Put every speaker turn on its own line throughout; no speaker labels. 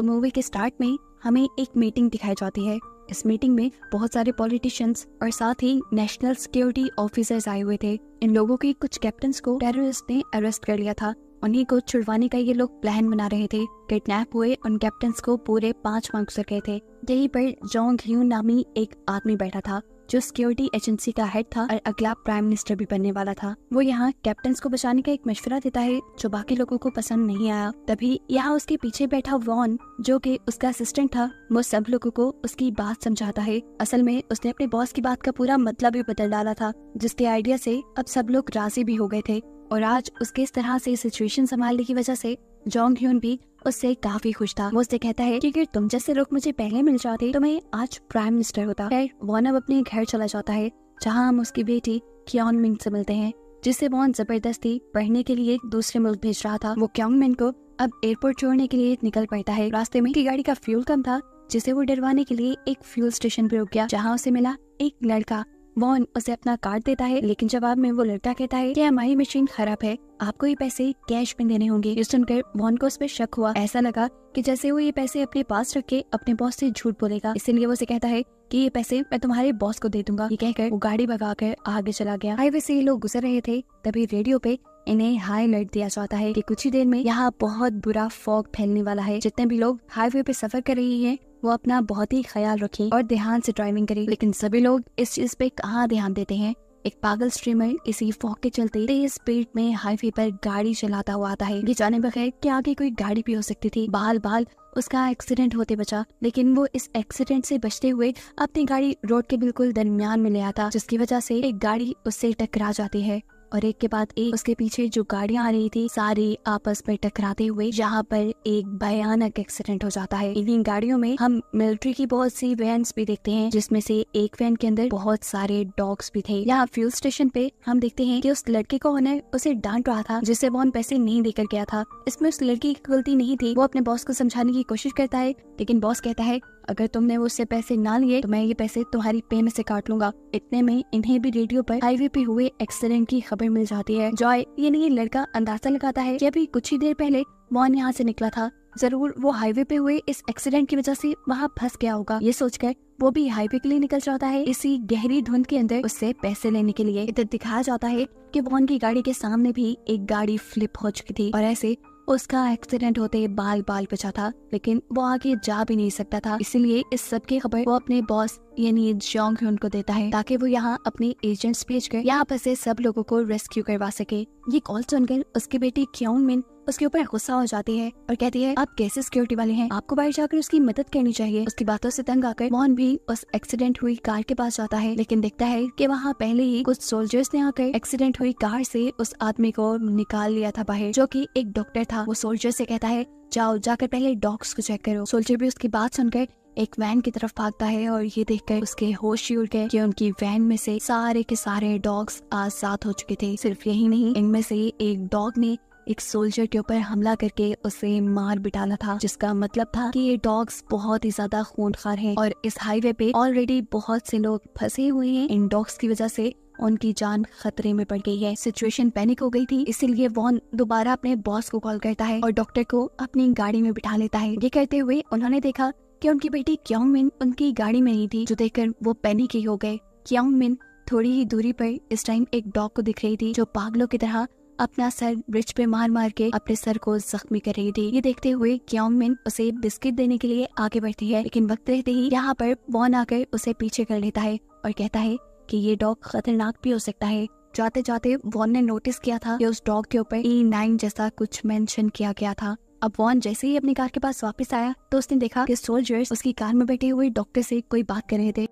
तो मूवी के स्टार्ट में हमें एक मीटिंग दिखाई जाती है। इस मीटिंग में बहुत सारे पॉलिटिशियंस और साथ ही नेशनल सिक्योरिटी ऑफिसर्स आए हुए थे। इन लोगों के कुछ कैप्टन्स को टेररिस्ट ने अरेस्ट कर लिया था। उन्हीं को छुड़वाने का ये लोग प्लान बना रहे थे। किडनैप हुए उन कैप्टन्स को पूरे 5 मार्क्स रखे थे। यहीं पर जोंग ह्यून नामी एक आदमी बैठा था जो सिक्योरिटी एजेंसी का हेड था और अगला प्राइम मिनिस्टर भी बनने वाला था। वो यहाँ कैप्टन्स को बचाने का एक मशवरा देता है जो बाकी लोगों को पसंद नहीं आया। तभी यहाँ उसके पीछे बैठा वॉन जो कि उसका असिस्टेंट था, वो सब लोगों को उसकी बात समझाता है। असल में उसने अपने बॉस की बात का पूरा मतलब ही बदल डाला था, जिसके आइडिया से अब सब लोग राजी भी हो गए थे। और आज उसके इस तरह से सिचुएशन संभालने की वजह से जोंग ह्यून भी उससे काफी खुश था। वो उससे कहता है कि अगर तुम जैसे लोग मुझे पहले मिल जाते तो मैं आज प्राइम मिनिस्टर होता। खैर वॉन अब अपने घर चला जाता है जहाँ हम उसकी बेटी क्योंग मिन से मिलते हैं, जिसे वॉन जबरदस्ती पढ़ने के लिए दूसरे मुल्क भेज रहा था। वो क्योंग मिन को अब एयरपोर्ट छोड़ने के लिए निकल पड़ता है। रास्ते में की गाड़ी का फ्यूल कम था, जिसे वो डरवाने के लिए एक फ्यूल स्टेशन पे रुक गया, जहाँ उसे मिला एक लड़का। वॉन उसे अपना कार्ड देता है, लेकिन जवाब में वो लड़का कहता है कि हमारी मशीन खराब है, आपको ये पैसे कैश में देने होंगे। ये सुनकर वॉन को उस पर शक हुआ। ऐसा लगा कि जैसे वो ये पैसे अपने पास रख के अपने बॉस से झूठ बोलेगा, इसीलिए वो उसे कहता है कि ये पैसे मैं तुम्हारे बॉस को दे दूंगा। ये कहकर वो गाड़ी भगाकर आगे चला गया। हाईवे से ये लोग गुजर रहे थे, तभी रेडियो पे इन्हें हाई अलर्ट दिया जाता है कि कुछ ही देर में यहाँ बहुत बुरा फॉग फैलने वाला है। जितने भी लोग हाईवे पे सफर कर रहे हैं वो अपना बहुत ही ख्याल रखें और ध्यान से ड्राइविंग करें। लेकिन सभी लोग इस चीज पे कहाँ ध्यान देते हैं। एक पागल स्ट्रीमर इसी फॉग के चलते तेज स्पीड में हाईवे पर गाड़ी चलाता हुआ आता है। ये जाने बगैर कि आगे कोई गाड़ी भी हो सकती थी। बाल उसका एक्सीडेंट होते बचा, लेकिन वो इस एक्सीडेंट से बचते हुए अपनी गाड़ी रोड के बिल्कुल दरमियान में ले आता, जिसकी वजह से एक गाड़ी उससे टकरा जाती है और एक के बाद एक उसके पीछे जो गाड़ियां आ रही थी सारी आपस में टकराते हुए यहाँ पर एक भयानक एक्सीडेंट हो जाता है। इन्हीं गाड़ियों में हम मिलिट्री की बहुत सी वैन्स भी देखते हैं, जिसमें से एक वैन के अंदर बहुत सारे डॉग्स भी थे। यहाँ फ्यूल स्टेशन पे हम देखते हैं कि उस लड़के को उन्हें उसे डांट रहा था जिससे वॉन पैसे नहीं देकर गया था। इसमें उस लड़की की गलती नहीं थी। वो अपने बॉस को समझाने की कोशिश करता है, लेकिन बॉस कहता है अगर तुमने उससे पैसे ना लिए तो मैं ये पैसे तुम्हारी पे में से काट लूंगा। इतने में इन्हें भी रेडियो पर हाईवे पे हुए एक्सीडेंट की खबर मिल जाती है। जॉय यानी ये लड़का अंदाजा लगाता है कि अभी कुछ ही देर पहले वॉन यहाँ से निकला था, जरूर वो हाईवे पे हुए इस एक्सीडेंट की वजह से वहाँ फंस गया होगा। ये सोचकर वो भी हाईवे के लिए निकल जाता है इसी गहरी धुंध के अंदर उससे पैसे लेने के लिए। इधर दिखाया जाता है कि वॉन की गाड़ी के सामने भी एक गाड़ी फ्लिप हो चुकी थी और ऐसे उसका एक्सीडेंट होते बाल बचा था, लेकिन वो आगे जा भी नहीं सकता था। इसीलिए इस सब की खबर वो अपने बॉस यानी जोंग ह्यून को देता है ताकि वो यहाँ अपने एजेंट्स भेजकर यहाँ पर से सब लोगों को रेस्क्यू करवा सके। ये कॉल सुनकर उसकी बेटी क्योंग मिन उसके ऊपर गुस्सा हो जाती है और कहती है आप कैसे सिक्योरिटी वाले हैं, आपको बाहर जाकर उसकी मदद करनी चाहिए। उसकी बातों से तंग आकर वॉन भी उस एक्सीडेंट हुई कार के पास जाता है, लेकिन देखता है कि वहाँ पहले ही कुछ सोल्जर्स ने आकर एक्सीडेंट हुई कार से उस आदमी को निकाल लिया था बाहर, जो कि एक डॉक्टर था। वो सोल्जर से कहता है जाओ जाकर पहले डॉग्स को चेक करो। सोल्जर भी उसकी बात सुनकर एक वैन की तरफ भागता है और ये देखकर उसके होश ही उड़ गए कि उनकी वैन में से सारे के सारे डॉग्स आजाद हो चुके थे। सिर्फ यही नहीं, इनमें से एक डॉग ने एक सोल्जर के ऊपर हमला करके उसे मार भी डाला था, जिसका मतलब था कि ये डॉग्स बहुत ही ज्यादा खूंखार हैं और इस हाईवे पे ऑलरेडी बहुत से लोग फंसे हुए हैं। इन डॉग्स की वजह से उनकी जान खतरे में पड़ गई है। सिचुएशन पैनिक हो गई थी, इसीलिए वॉन दोबारा अपने बॉस को कॉल करता है और डॉक्टर को अपनी गाड़ी में बिठा लेता है। ये करते हुए उन्होंने देखा कि उनकी बेटी क्योंग मिन उनकी गाड़ी में नहीं थी, जो देखकर वो पैनिक ही हो गए। क्योंग मिन थोड़ी ही दूरी पर इस टाइम एक डॉग को दिख रही थी जो पागलों की तरह अपना सर ब्रिज पे मार मार के अपने सर को जख्मी कर रही थी। ये देखते हुए क्योंग मिन उसे बिस्किट देने के लिए आगे बढ़ती है, लेकिन वक्त रहते ही यहाँ पर वॉन आकर उसे पीछे कर लेता है और कहता है कि ये डॉग खतरनाक भी हो सकता है। जाते जाते वॉन ने नोटिस किया था कि उस डॉग के ऊपर E9 जैसा कुछ मेंशन किया गया था। अब वॉन जैसे ही अपनी कार के पास वापस आया तो उसने देखा कि सोल्जर्स उसकी कार में बैठे हुए डॉक्टर से कोई बात कर रहे थे।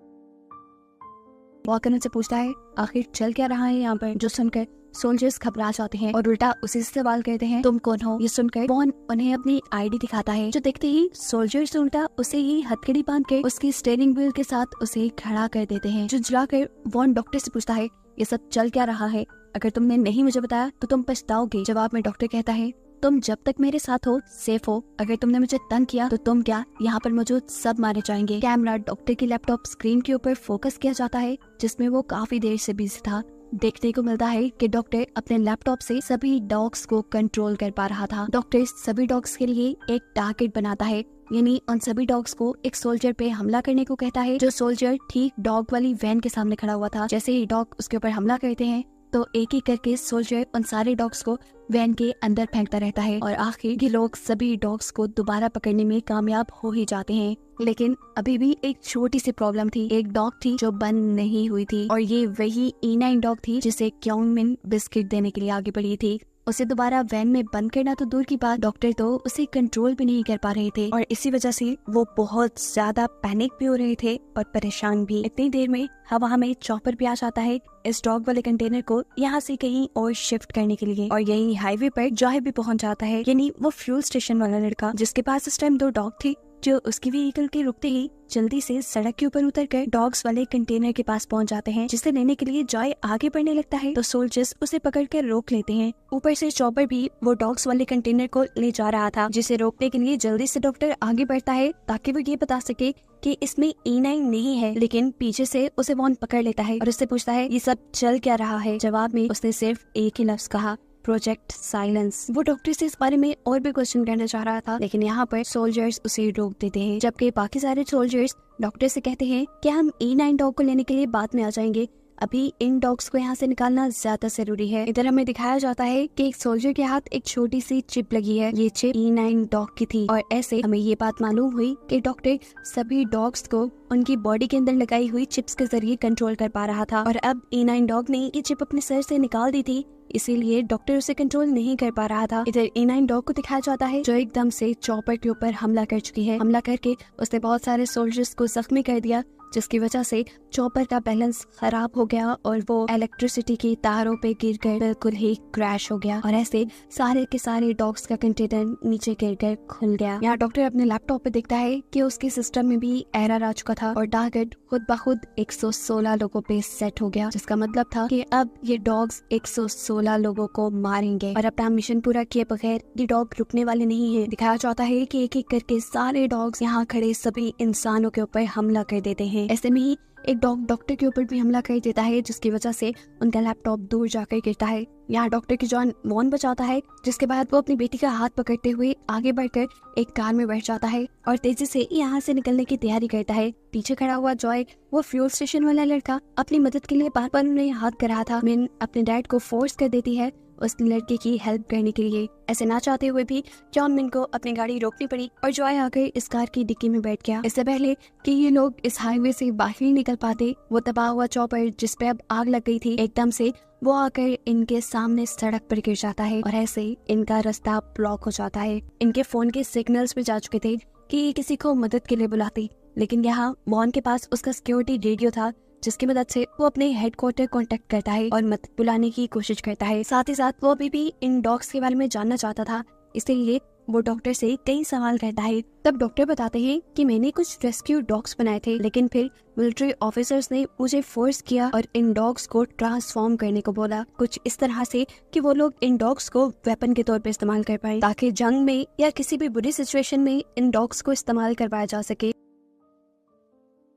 वॉकर उनसे पूछता है आखिर चल क्या रहा है यहाँ पर, जो सुनकर सोल्जर्स घबरा जाते हैं और उल्टा उसी से सवाल करते हैं तुम कौन हो। ये सुनकर वॉन उन्हें अपनी आईडी दिखाता है, जो देखते ही सोल्जर्स उल्टा उसे ही हथकड़ी बांध कर उसकी स्टीयरिंग व्हील के साथ उसे खड़ा कर देते हैं। झुंझलाकर वॉन डॉक्टर से पूछता है ये सब चल क्या रहा है, अगर तुमने नहीं मुझे बताया तो तुम पछताओगे। जवाब में डॉक्टर कहता है तुम जब तक मेरे साथ हो सेफ हो, अगर तुमने मुझे तंग किया तो तुम क्या यहाँ पर मौजूद सब मारे जाएंगे। कैमरा डॉक्टर की लैपटॉप स्क्रीन के ऊपर फोकस किया जाता है, जिसमें वो काफी देर से बिजी था। देखने को मिलता है कि डॉक्टर अपने लैपटॉप से सभी डॉग्स को कंट्रोल कर पा रहा था। डॉक्टर सभी डॉग्स के लिए एक टारगेट बनाता है, यानी उन सभी डॉग्स को एक सोल्जर पे हमला करने को कहता है। जो सोल्जर ठीक डॉग वाली वैन के सामने खड़ा हुआ था, जैसे ही डॉग उसके ऊपर हमला करते हैं तो एक एक करके सोल्जर उन सारे डॉग्स को वैन के अंदर फेंकता रहता है और आखिर ये लोग सभी डॉग्स को दोबारा पकड़ने में कामयाब हो ही जाते हैं। लेकिन अभी भी एक छोटी सी प्रॉब्लम थी। एक डॉग थी जो बंद नहीं हुई थी और ये वही E9 डॉग थी जिसे क्योंग मिन बिस्किट देने के लिए आगे बढ़ी थी। उसे दोबारा वैन में बंद करना तो दूर की बात, डॉक्टर तो उसे कंट्रोल भी नहीं कर पा रहे थे और इसी वजह से वो बहुत ज्यादा पैनिक भी हो रहे थे और परेशान भी। इतनी देर में हवा में चॉपर भी आ जाता है इस डॉग वाले कंटेनर को यहाँ से कहीं और शिफ्ट करने के लिए, और यही हाईवे पर जॉय भी पहुंच जाता है, यानी वो फ्यूल स्टेशन वाला लड़का जिसके पास इस टाइम 2 डॉग थी, जो उसकी व्हीकल के रुकते ही जल्दी से सड़क के ऊपर उतरकर डॉग्स वाले कंटेनर के पास पहुंच जाते हैं। जिसे लेने के लिए जॉय आगे बढ़ने लगता है तो सोल्जर्स उसे पकड़कर रोक लेते हैं। ऊपर से चॉपर भी वो डॉग्स वाले कंटेनर को ले जा रहा था, जिसे रोकने के लिए जल्दी से डॉक्टर आगे बढ़ता है ताकि वो ये बता सके कि इसमें E9 नहीं है। लेकिन पीछे से उसे वॉन पकड़ लेता है और उससे पूछता है ये सब चल क्या रहा है। जवाब में उसने सिर्फ एक ही लफ्ज कहा, प्रोजेक्ट साइलेंस। वो डॉक्टर से इस बारे में और भी क्वेश्चन करना चाह रहा था, लेकिन यहाँ पर सोल्जर्स उसे रोक देते हैं, जबकि बाकी सारे सोल्जर्स डॉक्टर से कहते हैं कि हम E9 डॉग को लेने के लिए बाद में आ जाएंगे, अभी इन डॉग्स को यहाँ से निकालना ज्यादा जरूरी है। इधर हमें दिखाया जाता है कि एक सोल्जर के हाथ एक छोटी सी चिप लगी है। ये चिप E9 डॉग की थी और ऐसे हमें ये बात मालूम हुई कि डॉक्टर सभी डॉग्स को उनकी बॉडी के अंदर लगाई हुई चिप्स के जरिए कंट्रोल कर पा रहा था और अब E9 डॉग ने ये चिप अपने सर से निकाल दी थी, इसीलिए डॉक्टर उसे कंट्रोल नहीं कर पा रहा था। इधर E9 डॉग को दिखाया जाता है जो एकदम से चॉपर के ऊपर हमला कर चुकी है। हमला करके उसने बहुत सारे सोल्जर्स को जख्मी कर दिया, जिसकी वजह से चॉपर का बैलेंस खराब हो गया और वो इलेक्ट्रिसिटी की तारों पे गिरकर बिल्कुल ही क्रैश हो गया और ऐसे सारे के सारे डॉग्स का कंटेनर नीचे गिरकर खुल गया। यहाँ डॉक्टर अपने लैपटॉप पे देखता है कि उसके सिस्टम में भी एरर आ चुका था और टारगेट खुद ब खुद 116 लोगों पे सेट हो गया, जिसका मतलब था कि अब ये डॉग्स 116 लोगों को मारेंगे और अपना मिशन पूरा किए बगैर ये डॉग रुकने वाले नहीं है। दिखाया जाता है कि एक एक करके सारे डॉग्स यहाँ खड़े सभी इंसानों के ऊपर हमला कर देते हैं। ऐसे में ही एक डॉग डॉक्टर के ऊपर भी हमला कर देता है, जिसकी वजह से उनका लैपटॉप दूर जाकर गिरता है। यहाँ डॉक्टर की जान वॉन बचाता है, जिसके बाद वो अपनी बेटी का हाथ पकड़ते हुए आगे बढ़कर एक कार में बैठ जाता है और तेजी से यहाँ से निकलने की तैयारी करता है। पीछे खड़ा हुआ जॉय, वो फ्यूल स्टेशन वाला लड़का, अपनी मदद के लिए बार बार उन्हें हाथ कर रहा था। मिन अपने डैड को फोर्स कर देती है उस लड़के की हेल्प करने के लिए। ऐसे ना चाहते हुए भी जॉन मिन को अपनी गाड़ी रोकनी पड़ी और जॉय आकर इस कार की डिक्की में बैठ गया। इससे पहले कि ये लोग इस हाईवे से बाहर ही निकल पाते, वो तबाह हुआ चॉपर जिस पे अब आग लग गई थी, एकदम से वो आकर इनके सामने सड़क पर गिर जाता है और ऐसे इनका रास्ता ब्लॉक हो जाता है। इनके फोन के सिग्नल्स भी जा चुके थे कि ये किसी को मदद के लिए बुलाते, लेकिन यहाँ वॉन के पास उसका सिक्योरिटी रेडियो था, जिसकी मदद से वो अपने हेडक्वार्टर कांटेक्ट करता है और मदद बुलाने की कोशिश करता है। साथ ही साथ वो अभी भी इन डॉग्स के बारे में जानना चाहता था, इसलिए वो डॉक्टर से कई सवाल करता है। तब डॉक्टर बताते हैं कि मैंने कुछ रेस्क्यू डॉग्स बनाए थे, लेकिन फिर मिलिट्री ऑफिसर्स ने मुझे फोर्स किया और इन डॉग्स को ट्रांसफॉर्म करने को बोला, कुछ इस तरह से कि वो लोग इन डॉग्स को वेपन के तौर पे इस्तेमाल कर पाए, ताकि जंग में या किसी भी बुरी सिचुएशन में इन डॉग्स को इस्तेमाल करवाया जा सके।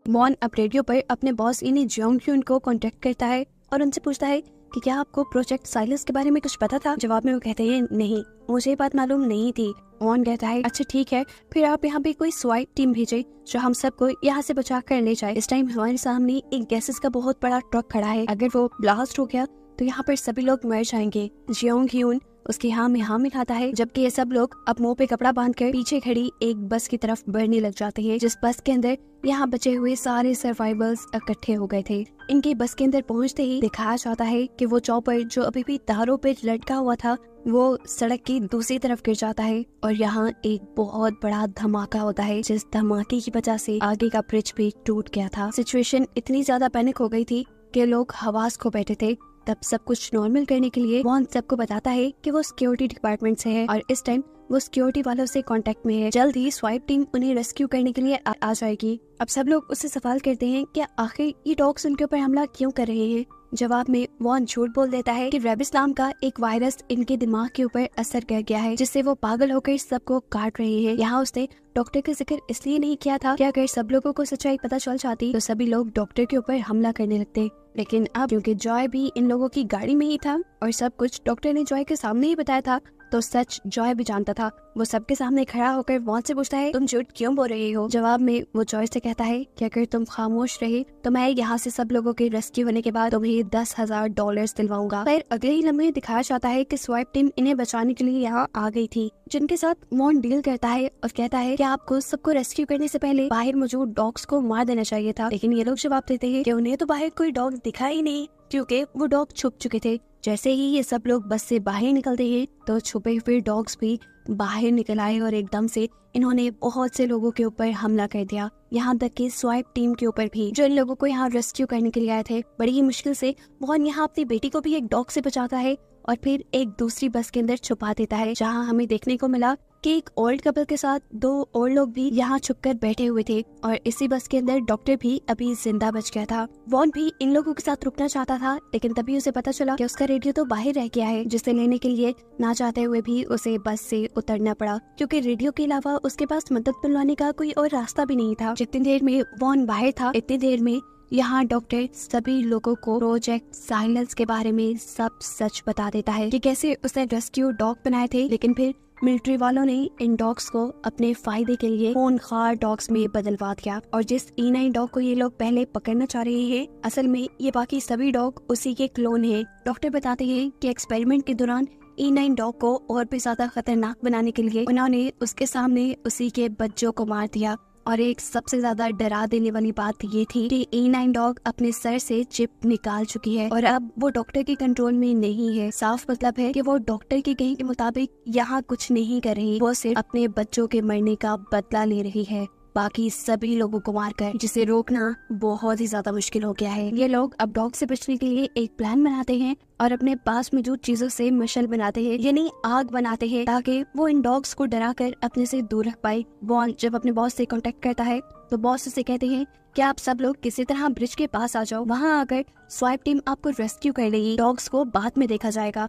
मॉन अब रेडियो पर अपने बॉस इन्हीं जोंग को कांटेक्ट करता है और उनसे पूछता है कि क्या आपको प्रोजेक्ट साइलेंस के बारे में कुछ पता था। जवाब में वो कहते हैं नहीं, मुझे बात मालूम नहीं थी। मॉन कहता है अच्छा ठीक है, फिर आप यहाँ पे कोई स्वाइट टीम भेजे जो हम सबको यहाँ से बचा कर ले जाए। इस टाइम हमारे सामने एक गैसेस का बहुत बड़ा ट्रक खड़ा है, अगर वो ब्लास्ट हो गया तो यहाँ पर सभी लोग मर जाएंगे। जियोंग ह्यून उसके हाँ में हाँ मिलाता है, जबकि ये सब लोग अब मुंह पे कपड़ा बांधकर पीछे खड़ी एक बस की तरफ बढ़ने लग जाते हैं, जिस बस के अंदर यहाँ बचे हुए सारे सर्वाइवर्स इकट्ठे हो गए थे। इनके बस के अंदर पहुँचते ही दिखाया जाता है कि वो चॉपर जो अभी भी तारों पे लटका हुआ था वो सड़क की दूसरी तरफ गिर जाता है और यहाँ एक बहुत बड़ा धमाका होता है, जिस धमाके की वजह से आगे का ब्रिज भी टूट गया था। सिचुएशन इतनी ज्यादा पैनिक हो गई थी कि लोग हवास खो बैठे थे। तब सब कुछ नॉर्मल करने के लिए वॉन सबको बताता है कि वो सिक्योरिटी डिपार्टमेंट से है और इस टाइम वो सिक्योरिटी वालों से कांटेक्ट में है। जल्द ही स्वाइप टीम उन्हें रेस्क्यू करने के लिए आ जाएगी। अब सब लोग उससे सवाल करते हैं कि आखिर ये डॉग्स उनके ऊपर हमला क्यों कर रहे हैं। जवाब में वॉन झूठ बोल देता है कि रेबिस नाम का एक वायरस इनके दिमाग के ऊपर असर कर गया है, जिससे वो पागल होकर सबको काट रहे हैं। यहाँ उसने डॉक्टर का जिक्र इसलिए नहीं किया था कि अगर सब लोगों को सच्चाई पता चल जाती तो सभी लोग डॉक्टर के ऊपर हमला करने लगते। लेकिन अब क्योंकि जॉय भी इन लोगों की गाड़ी में ही था और सब कुछ डॉक्टर ने जॉय के सामने ही बताया था, तो सच जॉय भी जानता था। वो सबके सामने खड़ा होकर वॉन से पूछता है, तुम झूठ क्यों बोल रही हो। जवाब में वो जॉय से कहता है कि अगर तुम खामोश रहे तो मैं यहाँ से सब लोगों के रेस्क्यू होने के बाद तुम्हें $10,000 दिलवाऊंगा। फिर अगले ही लम्हे दिखाया जाता है कि स्वाइप टीम इन्हें बचाने के लिए यहाँ आ गई थी, जिनके साथ वॉन डील करता है और कहता है कि आपको सबको रेस्क्यू करने से पहले बाहर मौजूद डॉग्स को मार देना चाहिए था। लेकिन ये लोग जवाब देते हैं कि उन्हें तो बाहर कोई डॉग दिखा ही नहीं, क्योंकि वो डॉग छुप चुके थे। जैसे ही ये सब लोग बस से बाहर निकलते हैं तो छुपे हुए डॉग्स भी बाहर निकल आए और एकदम से इन्होंने बहुत से लोगों के ऊपर हमला कर दिया, यहाँ तक कि स्वाइप टीम के ऊपर भी, जो इन लोगों को यहाँ रेस्क्यू करने के लिए आए थे। बड़ी ही मुश्किल से वॉन यहाँ अपनी बेटी को भी एक डॉग से बचाता है और फिर एक दूसरी बस के अंदर छुपा देता है, जहाँ हमें देखने को मिला कि एक ओल्ड कपल के साथ 2 और लोग भी यहाँ छुपकर बैठे हुए थे और इसी बस के अंदर डॉक्टर भी अभी जिंदा बच गया था। वॉन भी इन लोगों के साथ रुकना चाहता था, लेकिन तभी उसे पता चला कि उसका रेडियो तो बाहर रह गया है, जिसे लेने के लिए ना चाहते हुए भी उसे बस से उतरना पड़ा, क्योंकि रेडियो के अलावा उसके पास मदद मिलवाने का कोई और रास्ता भी नहीं था। जितनी देर में वॉन बाहर था इतनी देर में यहाँ डॉक्टर सभी लोगों को प्रोजेक्ट साइलेंस के बारे में सब सच बता देता है कि कैसे उसने रेस्क्यू डॉग बनाए थे, लेकिन फिर मिलिट्री वालों ने इन डॉग्स को अपने फायदे के लिए खूंखार डॉग्स में बदलवा दिया और जिस E9 डॉग को ये लोग पहले पकड़ना चाह रहे हैं, असल में ये बाकी सभी डॉग उसी के क्लोन हैं। डॉक्टर बताते हैं कि एक्सपेरिमेंट के दौरान E9 डॉग को और भी ज्यादा खतरनाक बनाने के लिए उन्होंने उसके सामने उसी के बच्चों को मार दिया। और एक सबसे ज्यादा डरा देने वाली बात ये थी कि E9 डॉग अपने सर से चिप निकाल चुकी है और अब वो डॉक्टर के कंट्रोल में नहीं है। साफ मतलब है कि वो डॉक्टर के कहे के मुताबिक यहाँ कुछ नहीं कर रही, वो सिर्फ अपने बच्चों के मरने का बदला ले रही है, बाकी सभी लोगों को मारकर, जिसे रोकना बहुत ही ज्यादा मुश्किल हो गया है। ये लोग अब डॉग से बचने के लिए एक प्लान बनाते हैं और अपने पास मौजूद चीजों से मशल बनाते हैं, यानी आग बनाते हैं, ताकि वो इन डॉग्स को डरा कर अपने से दूर रख पाए। वॉन जब अपने बॉस से कांटेक्ट करता है तो बॉस उसे कहते हैं कि आप सब लोग किसी तरह ब्रिज के पास आ जाओ, वहाँ आकर स्वाइप टीम आपको रेस्क्यू कर लेगी, डॉग्स को बाद में देखा जाएगा।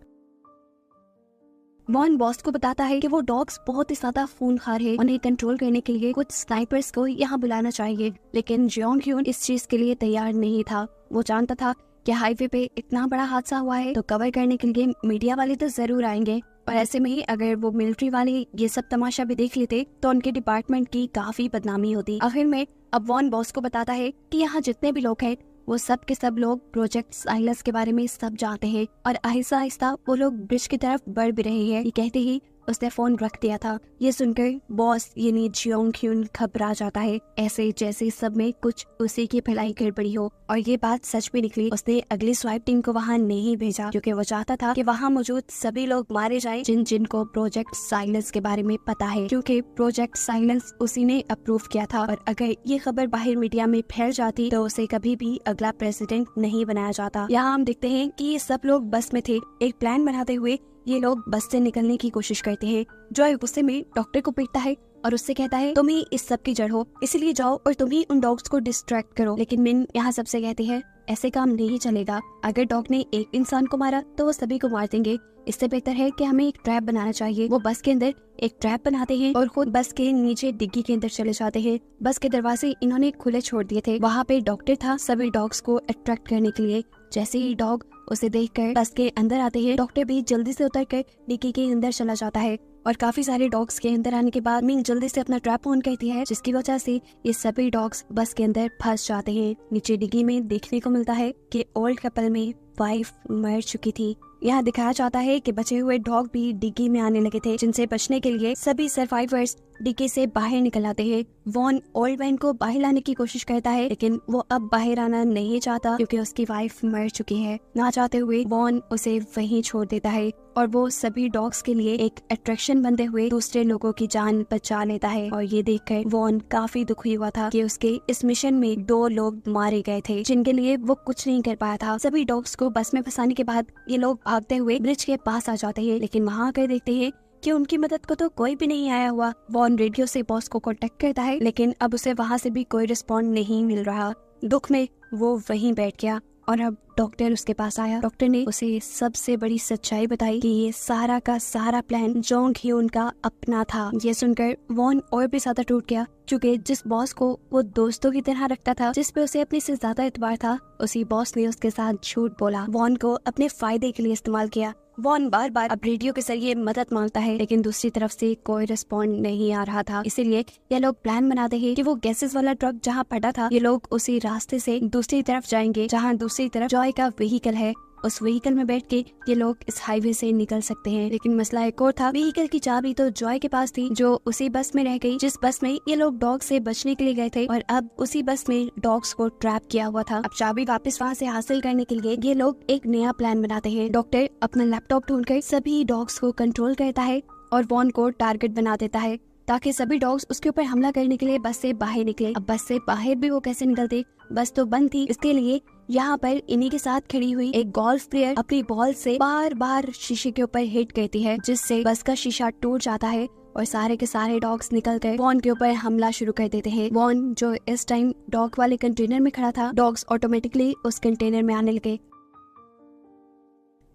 वॉन बॉस को बताता है कि वो डॉग्स बहुत ही ज्यादा खूनखार है, उन्हें कंट्रोल करने के लिए कुछ स्नाइपर्स को यहाँ बुलाना चाहिए, लेकिन जियोंग ह्यून इस चीज के लिए तैयार नहीं था। वो जानता था कि हाईवे पे इतना बड़ा हादसा हुआ है तो कवर करने के लिए मीडिया वाले तो जरूर आएंगे, और ऐसे में ही अगर वो मिलिट्री वाले ये सब तमाशा भी देख लेते तो उनके डिपार्टमेंट की काफी बदनामी होती। आखिर में अब वॉन बॉस को बताता है कि यहाँ जितने भी लोग हैं वो सब के सब लोग प्रोजेक्ट साइलस के बारे में सब जानते हैं, और आहिस्ता आहिस्ता वो लोग ब्रिज की तरफ बढ़ भी रहे हैं। ये कहते ही उसने फोन रख दिया था। ये सुनकर बॉस यानी जियोंग ह्यून घबरा जाता है, ऐसे जैसे सब में कुछ उसी की भलाई गड़बड़ी हो, और ये बात सच भी निकली। उसने अगली स्वाइप टीम को वहाँ नहीं भेजा क्योंकि वो चाहता था कि वहाँ मौजूद सभी लोग मारे जाएं जिन जिनको प्रोजेक्ट साइलेंस के बारे में पता है, क्योंकि प्रोजेक्ट साइलेंस उसी ने अप्रूव किया था, और अगर ये खबर बाहर मीडिया में फैल जाती तो उसे कभी भी अगला प्रेसिडेंट नहीं बनाया जाता। यहाँ हम देखते हैं कि ये सब लोग बस में थे। एक प्लान बनाते हुए ये लोग बस से निकलने की कोशिश करते हैं। जॉय गुस्से में डॉक्टर को पीटता है और उससे कहता है तुम ही इस सब की जड़ हो, इसलिए जाओ और तुम ही उन डॉग्स को डिस्ट्रैक्ट करो। लेकिन मिन यहाँ सबसे कहती है ऐसे काम नहीं चलेगा, अगर डॉग ने एक इंसान को मारा तो वो सभी को मार देंगे, इससे बेहतर है कि हमें एक ट्रैप बनाना चाहिए। वो बस के अंदर एक ट्रैप बनाते हैं और खुद बस के नीचे डिग्गी के अंदर चले जाते हैं। बस के दरवाजे इन्होंने खुले छोड़ दिए थे। वहाँ पे डॉक्टर था सभी डॉग्स को अट्रैक्ट करने के लिए। जैसे ही डॉग उसे देखकर बस के अंदर आते हैं, डॉक्टर भी जल्दी से उतरकर डिग्गी के अंदर चला जाता है, और काफी सारे डॉग्स के अंदर आने के बाद मिंग जल्दी से अपना ट्रैप ऑन करती है, जिसकी वजह से ये सभी डॉग्स बस के अंदर फंस जाते हैं। नीचे डिग्गी में देखने को मिलता है कि ओल्ड कपल में वाइफ मर चुकी थी। यहाँ दिखाया जाता है कि बचे हुए डॉग भी डिग्गी में आने लगे थे, जिनसे बचने के लिए सभी सर्वाइवर्स डिग्गी से बाहर निकल आते हैं। वॉन ओल्ड मैन को बाहर लाने की कोशिश करता है, लेकिन वो अब बाहर आना नहीं चाहता क्योंकि उसकी वाइफ मर चुकी है। ना चाहते हुए वॉन उसे वहीं छोड़ देता है, और वो सभी डॉग्स के लिए एक अट्रैक्शन बनते हुए दूसरे लोगों की जान बचा लेता है। और ये देखकर वॉन काफी दुखी हुआ था कि उसके इस मिशन में 2 लोग मारे गए थे, जिनके लिए वो कुछ नहीं कर पाया था। सभी डॉग्स को बस में फंसाने के बाद ये लोग भागते हुए ब्रिज के पास आ जाते हैं, लेकिन वहाँ आकर देखते हैं कि उनकी मदद को तो कोई भी नहीं आया हुआ। वॉन रेडियो से बॉस को कांटेक्ट करता है, लेकिन अब उसे वहाँ से भी कोई रिस्पॉन्ड नहीं मिल रहा। दुख में वो वहीं बैठ गया और अब डॉक्टर उसके पास आया। डॉक्टर ने उसे सबसे बड़ी सच्चाई बताई कि ये सारा का सारा प्लान जोंग ह्यून का अपना था। ये सुनकर वॉन और भी ज्यादा टूट गया, क्योंकि जिस बॉस को वो दोस्तों की तरह रखता था, जिस पे उसे अपने से ज्यादा एतबार था, उसी बॉस ने उसके साथ झूठ बोला, वॉन को अपने फायदे के लिए इस्तेमाल किया। वॉन बार बार अब रेडियो के जरिए मदद मांगता है, लेकिन दूसरी तरफ से कोई रिस्पॉन्ड नहीं आ रहा था। इसीलिए ये लोग प्लान बनाते हैं कि वो गैसेस वाला ट्रक जहाँ फटा था, ये लोग उसी रास्ते से दूसरी तरफ जाएंगे, जहाँ दूसरी तरफ जॉय का व्हीकल है। उस व्हीकल में बैठ के ये लोग इस हाईवे से निकल सकते हैं। लेकिन मसला एक और था, व्हीकल की चाबी तो जॉय के पास थी, जो उसी बस में रह गई जिस बस में ये लोग डॉग से बचने के लिए गए थे, और अब उसी बस में डॉग्स को ट्रैप किया हुआ था। अब चाबी वापस वहाँ से हासिल करने के लिए ये लोग एक नया प्लान बनाते हैं। डॉक्टर अपना लैपटॉप ढूंढकर सभी डॉग्स को कंट्रोल करता है और वॉन को टारगेट बना देता है, ताकि सभी डॉग्स उसके ऊपर हमला करने के लिए बस से बाहर निकले। अब बस से बाहर भी वो कैसे निकलते, बस तो बंद थी। इसके लिए यहाँ पर इन्हीं के साथ खड़ी हुई एक गोल्फ प्लेयर अपनी बॉल से बार बार शीशे के ऊपर हिट करती है, जिससे बस का शीशा टूट जाता है और सारे के सारे डॉग्स निकल कर वॉन के ऊपर हमला शुरू कर देते हैं। वॉन जो इस टाइम डॉग वाले कंटेनर में खड़ा था, डॉग्स ऑटोमेटिकली उस कंटेनर में आने लगे।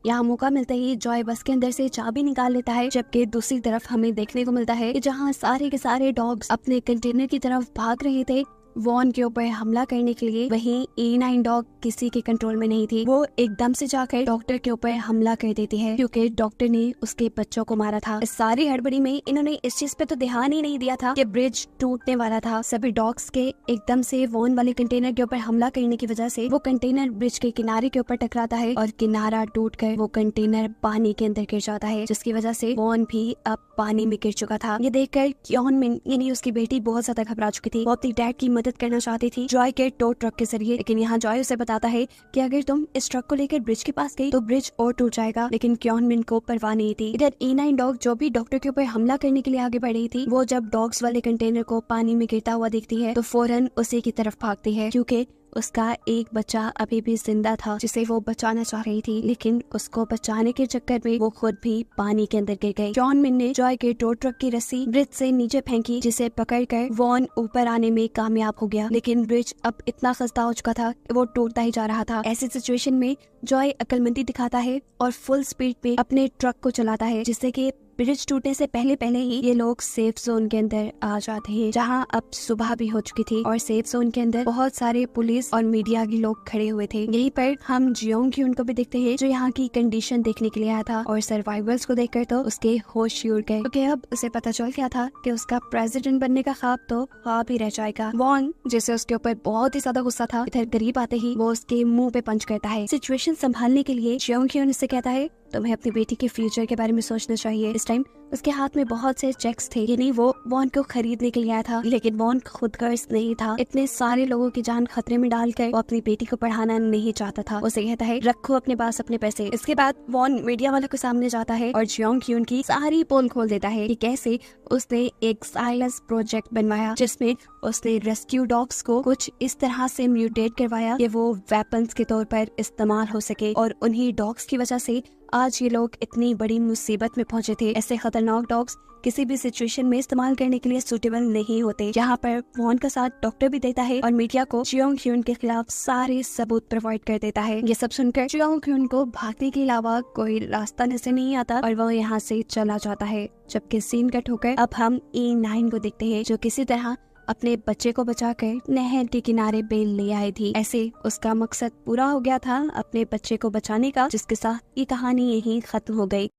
यहाँ मौका मिलता ही जॉय बस के अंदर से चाबी निकाल लेता है, जबकि दूसरी तरफ हमें देखने को मिलता है कि जहाँ सारे के सारे डॉग्स अपने कंटेनर की तरफ भाग रहे थे वॉन के ऊपर हमला करने के लिए, वहीं E9 डॉग किसी के कंट्रोल में नहीं थी। वो एकदम से जाकर डॉक्टर के ऊपर हमला कर देती है, क्योंकि डॉक्टर ने उसके बच्चों को मारा था। इस सारी हड़बड़ी में इन्होंने इस चीज पे तो ध्यान ही नहीं दिया था कि ब्रिज टूटने वाला था। सभी डॉग्स के एकदम से वॉन वाले कंटेनर के ऊपर हमला करने की वजह से वो कंटेनर ब्रिज के किनारे के ऊपर टकराता है और किनारा टूटकर वो कंटेनर पानी के अंदर गिर जाता है, जिसकी वजह से वॉन भी अब पानी में गिर चुका था। ये देखकर क्योन मिन यानी उसकी बेटी बहुत ज्यादा घबरा चुकी थी। वो अपनी डैड की मदद करना चाहती थी जॉय के टो ट्रक के जरिए, लेकिन यहाँ जॉय उसे बताता है कि अगर तुम इस ट्रक को लेकर ब्रिज के पास गई तो ब्रिज और टूट जाएगा। लेकिन क्योन मिन को परवाह नहीं थी। इधर E9 डॉग जो भी डॉक्टर के ऊपर हमला करने के लिए आगे बढ़ रही थी, वो जब डॉग्स वाले कंटेनर को पानी में गिरता हुआ देखती है तो फौरन उसी की तरफ भागती है, क्योंकि उसका एक बच्चा अभी भी जिंदा था जिसे वो बचाना चाह रही थी। लेकिन उसको बचाने के चक्कर में वो खुद भी पानी के अंदर गिर गई। जॉन मिन ने जॉय के टो ट्रक की रस्सी ब्रिज से नीचे फेंकी, जिसे पकड़कर वॉन ऊपर आने में कामयाब हो गया। लेकिन ब्रिज अब इतना खस्ता हो चुका था, वो टूटता ही जा रहा था। ऐसी सिचुएशन में जॉय अक्लमंदी दिखाता है और फुल स्पीड पे अपने ट्रक को चलाता है, जिससे कि ब्रिज टूटने से पहले ही ये लोग सेफ जोन के अंदर आ जाते हैं, जहां अब सुबह भी हो चुकी थी और सेफ जोन के अंदर बहुत सारे पुलिस और मीडिया के लोग खड़े हुए थे। यहीं पर हम जियोंग ह्यून को भी देखते हैं, जो यहाँ की कंडीशन देखने के लिए आया था और सर्वाइवर्स को देखकर तो उसके होश उड़ गए, क्योंकि अब उसे पता चल गया था कि उसका प्रेसिडेंट बनने का ख्वाब तो ख्वाब ही रह जाएगा। वॉन जिसे उसके ऊपर बहुत ही ज्यादा गुस्सा था, इधर करीब आते ही वो उसके मुंह पे पंच करता है। सिचुएशन संभालने के लिए जियोंग ह्यून उससे कहता है तुम्हें अपनी बेटी के फ्यूचर के बारे में सोचना चाहिए। इस टाइम उसके हाथ में बहुत से चेक्स थे, यानी वो वॉन को खरीदने के लिए आया था, लेकिन वॉन खुद गर्ज नहीं था। इतने सारे लोगों की जान खतरे में डालकर वो अपनी बेटी को पढ़ाना नहीं चाहता था। उसे कहता है रखो अपने पास अपने पैसे। इसके बाद वॉन मीडिया वालों के सामने जाता है और जियोंग ह्यून की सारी पोल खोल देता है कि कैसे उसने एक साइलेंस प्रोजेक्ट बनवाया, जिसमें उसने रेस्क्यू डॉग्स को कुछ इस तरह से म्यूटेट करवाया कि वो वेपन्स के तौर पर इस्तेमाल हो सके, और उन्हीं डॉग्स की वजह से आज ये लोग इतनी बड़ी मुसीबत में पहुंचे थे। ऐसे खतरनाक डॉग्स किसी भी सिचुएशन में इस्तेमाल करने के लिए सूटेबल नहीं होते। यहाँ पर वॉन का साथ डॉक्टर भी देता है और मीडिया को जियोंग ह्यून के खिलाफ सारे सबूत प्रोवाइड कर देता है। ये सब सुनकर जियोंग ह्यून को भागने के अलावा कोई रास्ता नजर नहीं आता और वो यहाँ से चला जाता है। जबकि सीन कट होकर अब हम E9 को देखते हैं, जो किसी तरह अपने बच्चे को बचाकर नहर के किनारे बेल ले आई थी। ऐसे उसका मकसद पूरा हो गया था अपने बच्चे को बचाने का, जिसके साथ ये कहानी यहीं खत्म हो गई।